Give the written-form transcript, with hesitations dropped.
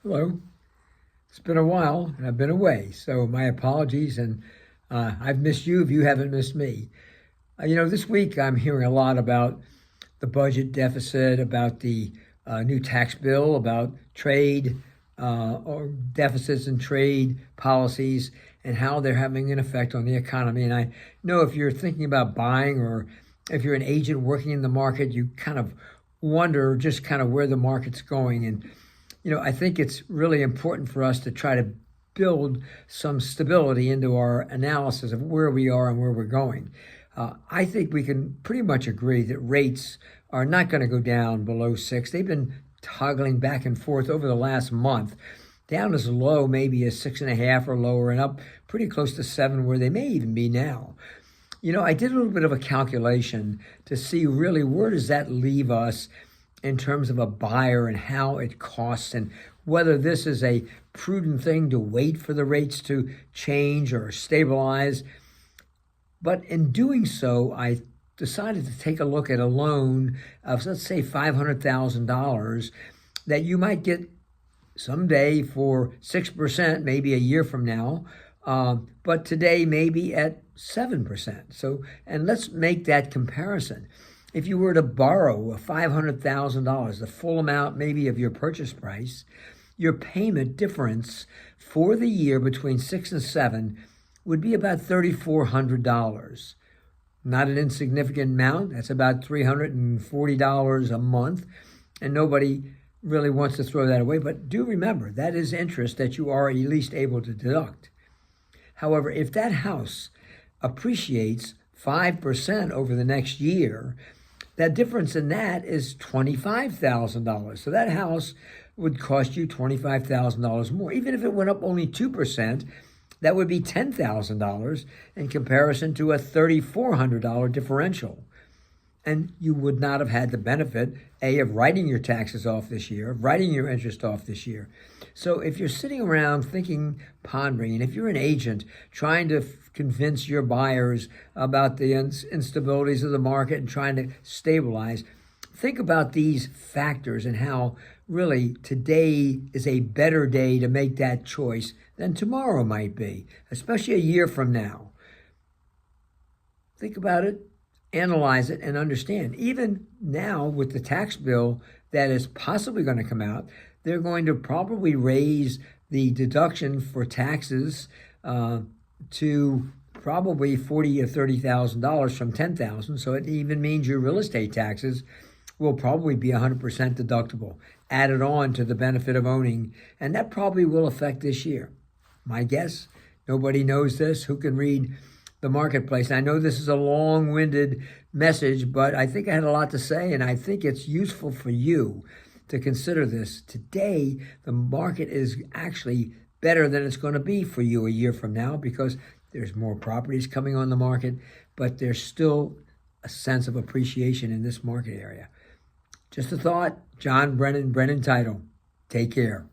Hello. It's been a while, and I've been away, so my apologies, and I've missed you if you haven't missed me. This week I'm hearing a lot about the budget deficit, about the new tax bill, about trade or deficits and trade policies, and how they're having an effect on the economy. And I know if you're thinking about buying or if you're an agent working in the market, you kind of wonder just kind of where the market's going. And I think it's really important for us to try to build some stability into our analysis of where we are and where we're going. I think we can pretty much agree that rates are not going to go down below 6. They've been toggling back and forth over the last month, down as low maybe as 6.5 or lower, and up pretty close to 7, where they may even be now. I did a little bit of a calculation to see really where does that leave us in terms of a buyer and how it costs, and whether this is a prudent thing to wait for the rates to change or stabilize. But in doing so, I decided to take a look at a loan of, let's say, $500,000 that you might get someday for 6%, maybe a year from now, but today maybe at 7%. So, and let's make that comparison. If you were to borrow $500,000, the full amount maybe of your purchase price, your payment difference for the year between 6 and 7 would be about $3,400. Not an insignificant amount. That's about $340 a month. And nobody really wants to throw that away. But do remember, that is interest that you are at least able to deduct. However, if that house appreciates 5% over the next year, that difference in that is $25,000. So that house would cost you $25,000 more. Even if it went up only 2%, that would be $10,000 in comparison to a $3,400 differential. And you would not have had the benefit, A, of writing your taxes off this year, of writing your interest off this year. So if you're sitting around thinking, pondering, and if you're an agent trying to convince your buyers about the instabilities of the market and trying to stabilize, think about these factors and how really today is a better day to make that choice than tomorrow might be, especially a year from now. Think about it. Analyze it and understand. Even now with the tax bill that is possibly going to come out, they're going to probably raise the deduction for taxes to probably $40,000 or $30,000 from $10,000. So it even means your real estate taxes will probably be 100% deductible, added on to the benefit of owning, and that probably will affect this year. My guess, nobody knows this. Who can read the marketplace? And I know this is a long-winded message, but I think I had a lot to say, and I think it's useful for you to consider this. Today, the market is actually better than it's going to be for you a year from now because there's more properties coming on the market, but there's still a sense of appreciation in this market area. Just a thought. John Brennan, Brennan Title. Take care.